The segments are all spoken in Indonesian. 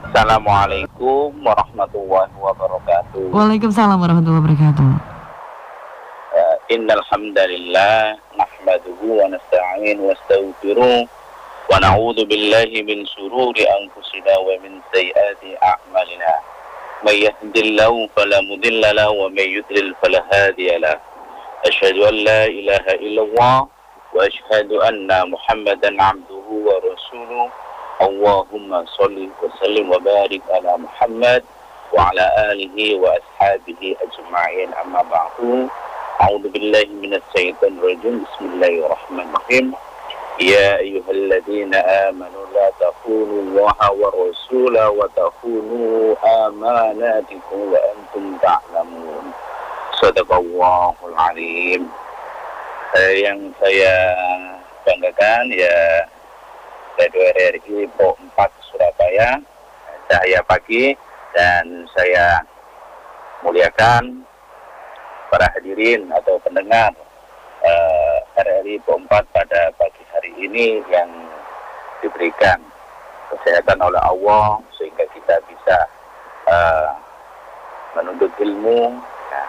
Assalamualaikum warahmatullahi wabarakatuh. Waalaikumsalam warahmatullahi wabarakatuh. Innal hamdalillah nahmaduhu wa nasta'in wa nastaghfiruh wa na'udzu billahi min shururi anfusina wa min sayyiati a'malina. May yahdihillahu fala mudilla lahu wa may yudlil fala hadiya lahu. Asyhadu an la ilaha illallah wa asyhadu anna Muhammadan 'abduhu wa rasuluh. Allahumma sholli wa sallim wa barik ala Muhammad wa ala alihi wa ashabihi ajma'in, amma ba'du. A'udzu billahi minasy syaithanir rajim. Bismillahirrahmanirrahim. Ya ayyuhalladzina amanu la takhunu Allaha wa rasulahu wa takhunu amanatikum wa antum ta'lamun. Shadaqallahul azim. Yang saya banggakan ya RRI Pro 4 Surabaya, Cahaya Pagi, dan saya muliakan para hadirin atau pendengar RRI Pro 4 pada pagi hari ini yang diberikan kesehatan oleh Allah sehingga kita bisa menuntut ilmu ya,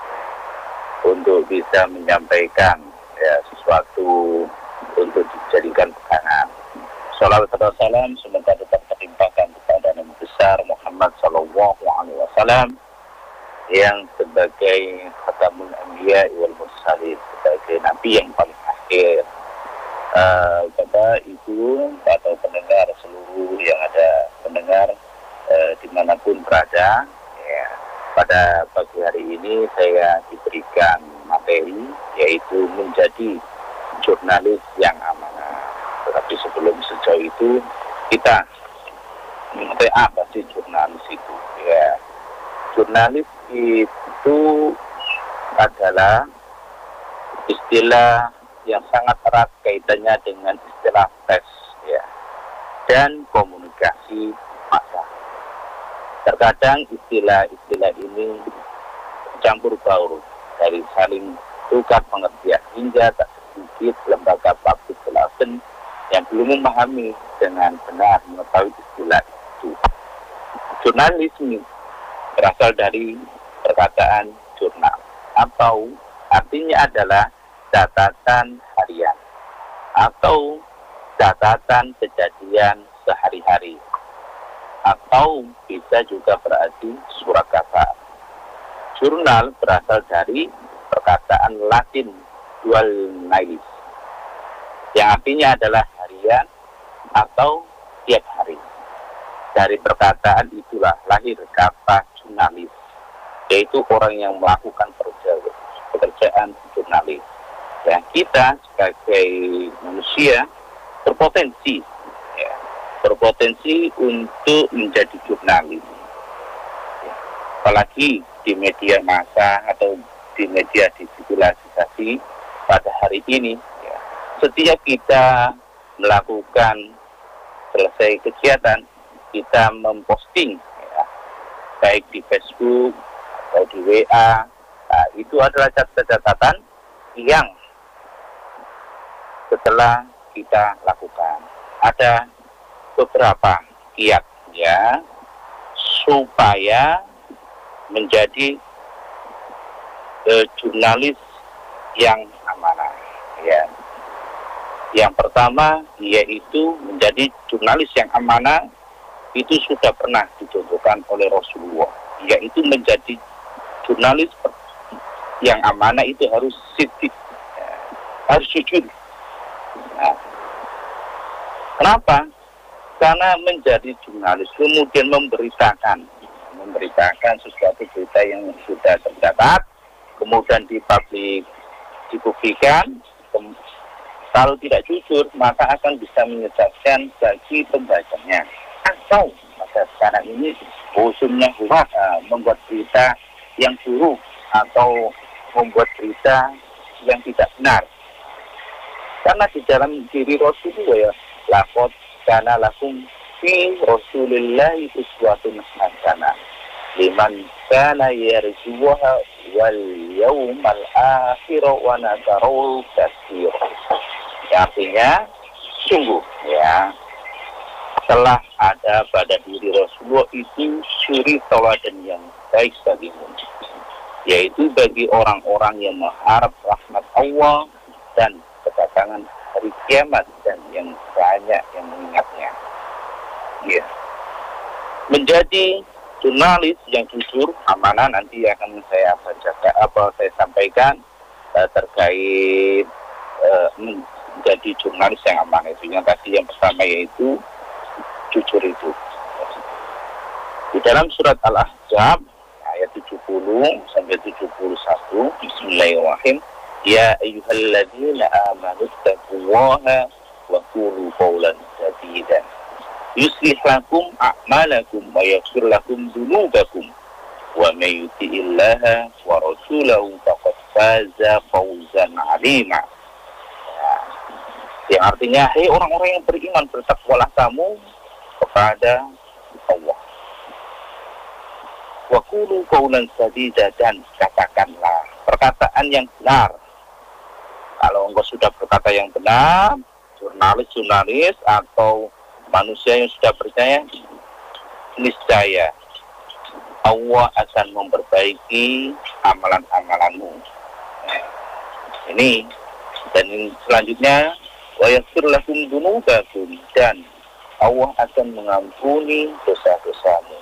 untuk bisa menyampaikan ya, sesuatu untuk dijadikan pegangan. Salawat dan salam semoga tetap terlimpahkan kepada Nabi besar Muhammad Sallallahu Alaihi Wasallam yang sebagai khatamul anbiya wal mursalin, sebagai nabi yang paling akhir. Bapak, Ibu, atau pendengar seluruh yang ada pendengar dimanapun berada, ya, pada pagi hari ini saya diberikan materi yaitu menjadi jurnalis yang amanah. Tetapi sebelum sejauh itu kita mengerti apa sih jurnalis itu? Ya, jurnalis itu adalah istilah yang sangat erat kaitannya dengan istilah pers ya, dan komunikasi massa. Terkadang istilah-istilah ini campur baur dari saling tukar pengertian hingga tak sedikit lembaga publik relation yang belum memahami dengan benar mengetahui istilah itu. Jurnalisme berasal dari perkataan jurnal atau artinya adalah catatan harian atau catatan kejadian sehari-hari atau bisa juga berarti surat kabar. Jurnal berasal dari perkataan Latin dualnalis yang artinya adalah harian atau tiap hari. Dari perkataan itulah lahir kata jurnalis, yaitu orang yang melakukan pekerjaan jurnalis. Ya, kita sebagai manusia berpotensi, ya, berpotensi untuk menjadi jurnalis. Ya, apalagi di media massa atau di media digitalisasi pada hari ini. Setiap kita melakukan selesai kegiatan, kita memposting ya, baik di Facebook atau di WA. Nah, itu adalah catatan yang setelah kita lakukan. Ada beberapa kiat ya supaya menjadi jurnalis yang amanah ya. Yang pertama yaitu menjadi jurnalis yang amanah itu sudah pernah dicontohkan oleh Rasulullah, yaitu menjadi jurnalis yang amanah itu harus siddiq, harus jujur. Nah, kenapa? Karena menjadi jurnalis kemudian memberitakan sesuatu berita yang sudah tercatat, kemudian dipublikkan. Kalau tidak jujur, maka akan bisa menyesatkan bagi pembacanya. Atau pada sekarang ini bosunnya kuat membuat berita yang buruk atau membuat berita yang tidak benar. Karena di dalam diri Rasulullah ya, laqad kana lakum fi Rasulillahi uswatun hasanah liman kana yarjuha wal yawmal akhir wa nadarul katsir. Artinya sungguh ya, telah ada pada diri Rasulullah itu suri tauladan yang baik bagimu, yaitu bagi orang-orang yang mengharap rahmat Allah dan kedatangan hari kiamat dan yang banyak yang mengingatnya. Ya. Menjadi jurnalis yang jujur, amanah, nanti akan saya saya sampaikan terkait menjadi jurnalis yang amanah itu. Yang tadi yang pertama yaitu jujur itu. Di dalam surat Al-Ahzab ayat 70 sampai 71, Bismillahirrahmanirrahim. Ya ayyuhalladzina amanu taqullaha wa qulu qawlan sadidan yuslih lakum a'malakum wa yaghfir lakum dzunubakum wa may yuti'illaha wa rasulahu faqad faza fawzan 'azima. Yang artinya, hai orang-orang yang beriman, bertakwalah kamu kepada Allah. Wa qulu qawlan sadida, dan katakanlah perkataan yang benar. Kalau engkau sudah berkata yang benar, jurnalis atau manusia yang sudah percaya, niscaya Allah akan memperbaiki amalan-amalanmu. Ini dan selanjutnya, wa yaghfir lakum dzunubakum, dan Allah akan mengampuni dosa-dosamu.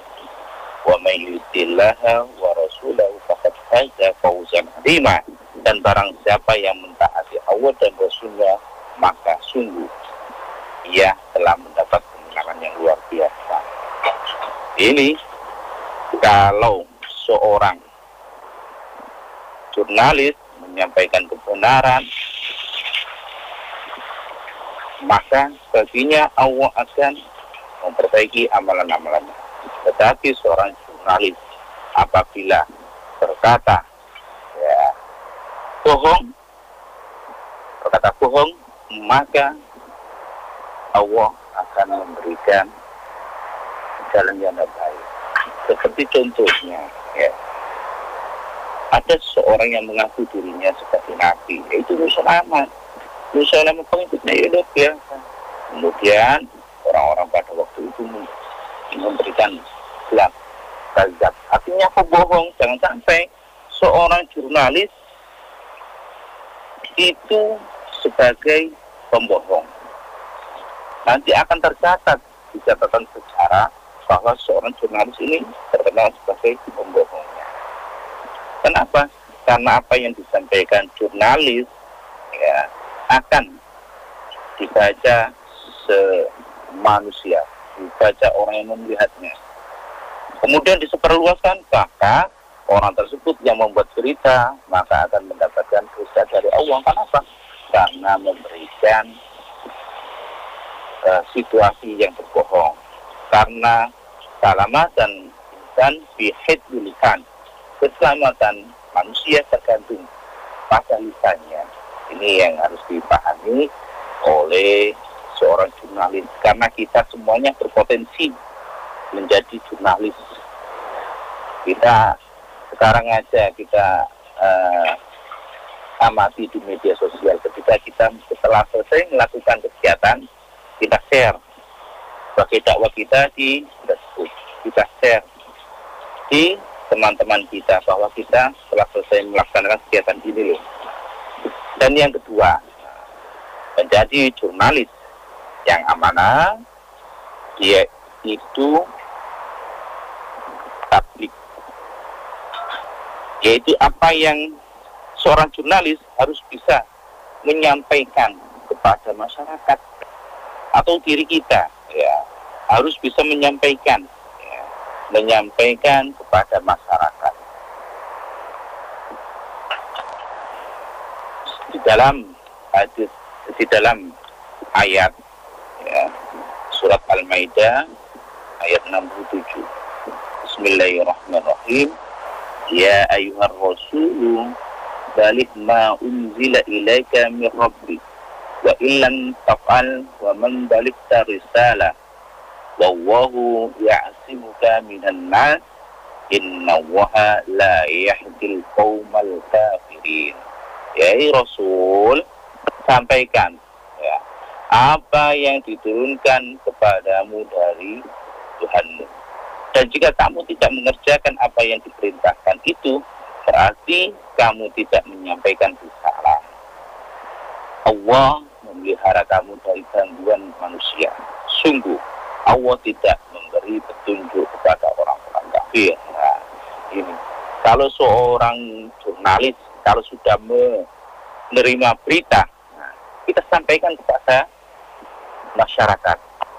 Wa may yuti'illaha wa rasulahu faqad faza fawzan 'azima, dan barang siapa yang mentaati Allah dan Rasulnya, maka sungguh ia telah mendapat kemenangan yang luar biasa. Ini kalau seorang jurnalis menyampaikan kebenaran, maka baginya Allah akan memperbaiki amalan-amalannya. Tetapi seorang jurnalis apabila berkata bohong, maka Allah akan memberikan jalan yang baik. Seperti contohnya, ada seorang yang mengaku dirinya sebagai nabi, yaitu Muhammad. Muhammad pengikutnya hidup biasa. Kemudian orang-orang pada waktu itu memberikan gelap, kadzab. Artinya pembohong. Jangan sampai seorang jurnalis itu sebagai pembohong. Nanti akan tercatat di catatan sejarah bahwa seorang jurnalis ini terkenal sebagai pembohongnya. Kenapa? Karena apa yang disampaikan jurnalis akan dibaca semanusia, dibaca orang yang melihatnya. Kemudian disebarluaskan, maka orang tersebut yang membuat berita maka akan mendapatkan dosa dari Allah. Kenapa? Karena memberikan situasi yang berbohong. Karena salamatan dan bihidlikan, keselamatan manusia tergantung pada lisannya. Ini yang harus dipahami oleh seorang jurnalis, karena kita semuanya berpotensi menjadi jurnalis. Kita sekarang aja kita amati di media sosial, ketika kita setelah selesai melakukan kegiatan, kita share sebagai dakwah kita di Facebook, kita share di teman-teman kita bahwa kita setelah selesai melaksanakan kegiatan ini loh. Dan yang kedua, menjadi jurnalis yang amanah, dia itu tablik, yaitu apa yang seorang jurnalis harus bisa menyampaikan kepada masyarakat atau diri kita, harus bisa menyampaikan kepada masyarakat. Di dalam ayat surat Al-Maidah ayat 67. Bismillahirrahmanirrahim. Ya ayyuhar rasulu baligh ma unzila ilaika min rabbik wa illam taf'al wa man balighta risalah wallahu ya'simuka minan nas innallaha la yahdil qaumal kafirin. Ya Rasul, sampaikan apa yang diturunkan kepadamu dari Tuhanmu. Dan jika kamu tidak mengerjakan apa yang diperintahkan itu, berarti kamu tidak menyampaikan risalah. Allah memelihara kamu dari gangguan manusia. Sungguh, Allah tidak memberi petunjuk kepada orang-orang kafir. Nah, ini. Kalau seorang jurnalis, kalau sudah menerima berita, nah, kita sampaikan kepada masyarakat.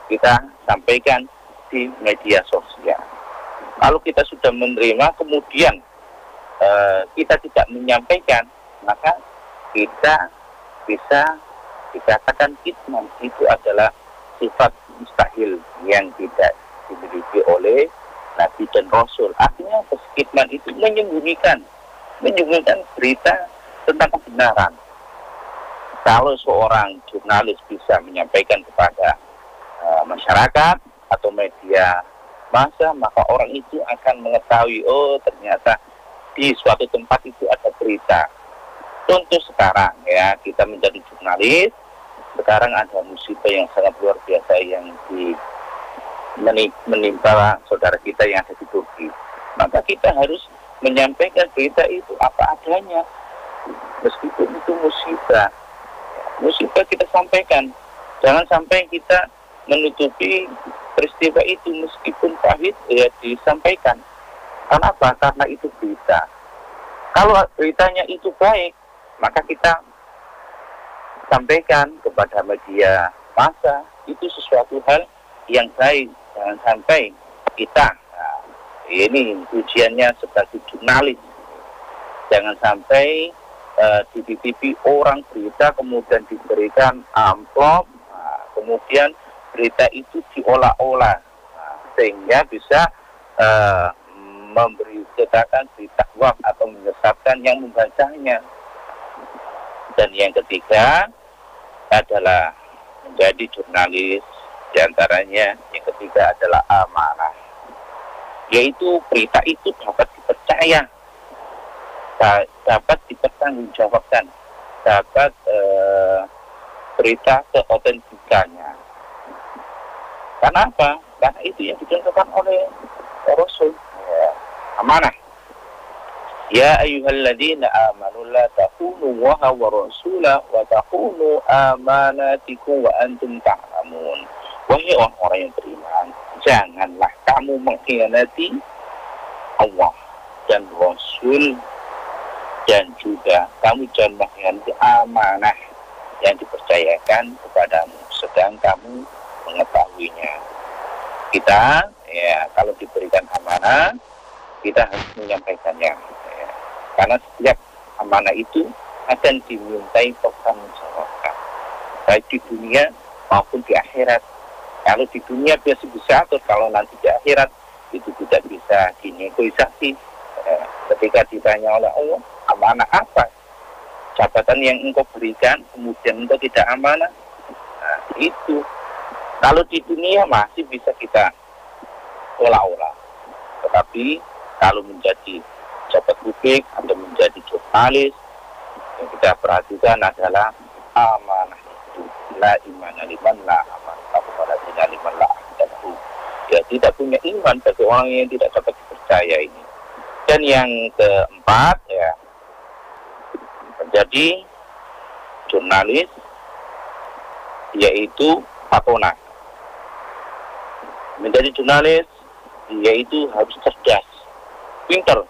Kita sampaikan di media sosial. Kalau kita sudah menerima, kemudian kita tidak menyampaikan, maka kita bisa dikatakan kitman. Itu adalah sifat mustahil yang tidak dimiliki oleh Nabi dan Rasul. Artinya kitman itu menyembunyikan berita tentang kebenaran. Kalau seorang jurnalis bisa menyampaikan kepada masyarakat atau media massa, maka orang itu akan mengetahui, oh ternyata di suatu tempat itu ada berita. Contoh sekarang ya, kita menjadi jurnalis, sekarang ada musibah yang sangat luar biasa yang menimpa saudara kita yang ada di Turki. Maka kita harus menyampaikan berita itu apa adanya, meskipun itu musibah. Musibah kita sampaikan, jangan sampai kita menutupi peristiwa itu meskipun pahit ya disampaikan. Kenapa? Karena itu berita. Kalau beritanya itu baik, maka kita sampaikan kepada media massa, itu sesuatu hal yang baik. Jangan sampai kita, nah, ini ujiannya sebagai jurnalis, jangan sampai dititipi orang berita kemudian diberikan amplop, nah, kemudian berita itu diolah-olah, nah, sehingga bisa memberitakan berita hoax atau menyesatkan yang membacanya. Dan yang ketiga adalah menjadi jurnalis, diantaranya yang ketiga adalah amanah, yaitu berita itu dapat dipercaya, dapat dipertanggungjawabkan, dapat berita keotentikannya. Karena apa? Karena itu yang dicontohkan oleh Rasul. Ya, amanah. Ya ayyuhalladzina amanu la takhunu Allaha wa rasulahu wa takhunu amanatikum wa antum ta'lamun. Wahai orang-orang yang beriman, janganlah kamu mengkhianati Allah dan Rasul, dan juga kamu jangan mengkhianati amanah yang dipercayakan kepadamu sedang kamu mengetahuinya. Kita ya kalau diberikan amanah, kita harus menyampaikannya. Karena setiap amanah itu akan dimintai pertanggungjawaban, baik di dunia maupun di akhirat. Kalau di dunia biasa bisa atur, kalau nanti di akhirat itu tidak bisa dinegosiasi. Ketika ditanya oleh Allah, amanah apa? Jabatan yang engkau berikan, kemudian engkau tidak amanah. Nah, itu. Kalau di dunia masih bisa kita olah-olah. Tetapi kalau menjadi pejabat publik atau menjadi jurnalis, yang kita perhatikan adalah amanah itu. La imana liman la amanah kepada tidak liman la ahdahu. Ya, tidak punya iman bagi orang yang tidak dapat dipercaya ini. Dan yang keempat ya, menjadi jurnalis yaitu patona. Menjadi jurnalis yaitu harus cerdas, pinter.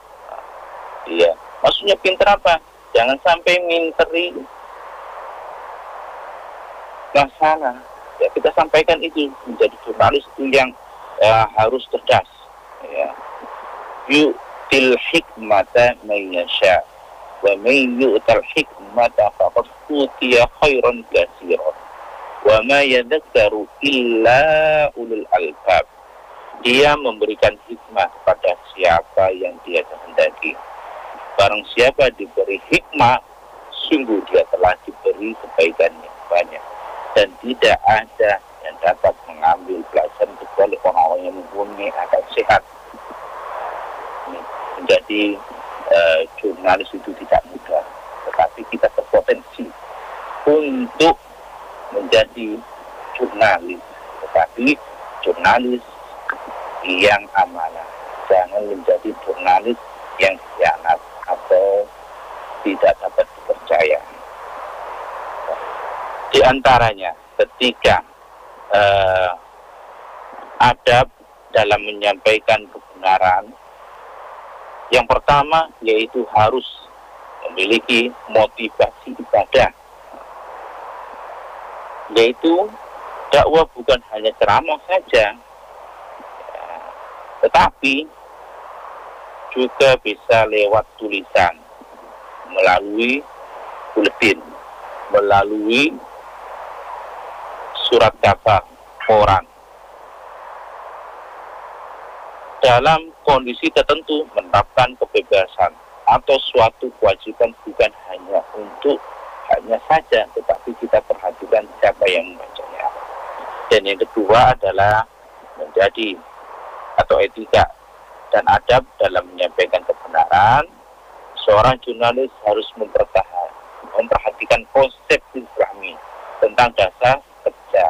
Iya, maksudnya pinter apa? Jangan sampai minteri laksana. Ya, kita sampaikan itu, menjadi jurnalis itu yang harus cerdas. Ya. Yu'til hikmata man yasha wa man yu'tal hikmata faqad utiya khairan katsiran wa ma yadhakkaru illa ulul albab. Dia memberikan hikmah kepada siapa yang dia kehendaki. Barang siapa diberi hikmah, sungguh dia telah diberi kebaikan yang banyak. Dan tidak ada yang dapat mengambil pelajaran kecuali orang-orang yang mempunyai akal sehat. Menjadi jurnalis itu tidak mudah, tetapi kita berpotensi untuk menjadi jurnalis, tetapi jurnalis yang amanah. Jangan menjadi jurnalis yang khianat atau tidak dapat dipercaya. Di antaranya ketika adab dalam menyampaikan kebenaran, yang pertama yaitu harus memiliki motivasi ibadah, yaitu dakwah bukan hanya ceramah saja, tetapi juga bisa lewat tulisan, melalui buletin, melalui surat kabar koran. Dalam kondisi tertentu menerapkan kebebasan atau suatu kewajiban bukan hanya saja, tetapi kita perhatikan siapa yang membacanya. Dan yang kedua adalah menjadi atau etika dan adab dalam menyampaikan kebenaran. Seorang jurnalis harus memperhatikan konsep silaturahmi tentang dasar kerja,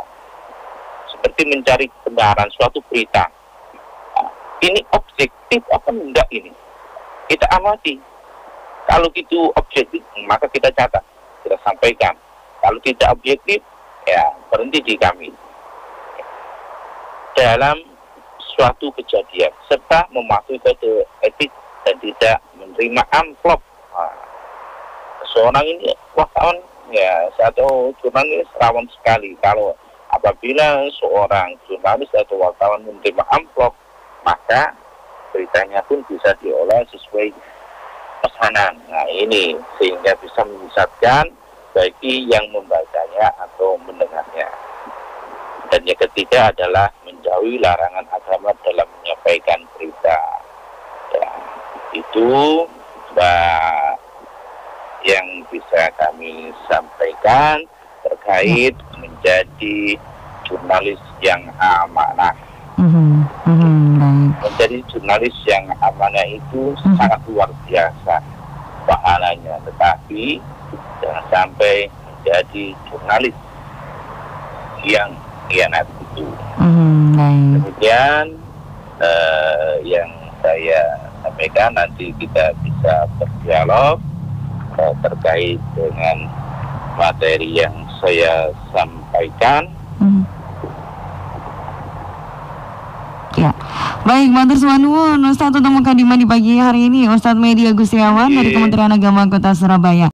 seperti mencari kebenaran suatu berita. Ini objektif apa enggak ini? Kita amati. Kalau itu objektif, maka kita catat, kita sampaikan. Kalau tidak objektif, ya berhenti di kami. Dalam suatu kejadian, serta mematuhi kode etik dan tidak menerima amplop. Seorang ini wartawan, ya atau jurnalis rawan sekali kalau apabila seorang jurnalis atau wartawan menerima amplop, maka beritanya pun bisa diolah sesuai pesanan. Nah ini sehingga bisa menyesatkan bagi yang membacanya atau mendengarnya. Dan yang ketiga adalah menjauhi larangan agama dalam menyampaikan berita. Ya, itu yang bisa kami sampaikan terkait menjadi jurnalis yang amanah. Menjadi jurnalis yang amanah itu sangat luar biasa pahalanya, tetapi jangan sampai menjadi jurnalis yang khianat itu. Kemudian yang saya sampaikan, nanti kita bisa berdialog terkait dengan materi yang saya sampaikan. Ya, baik, matur suwun Ustadz untuk mukadimah di pagi hari ini, Ustadz Medi Agustiawan dari Kementerian Agama Kota Surabaya.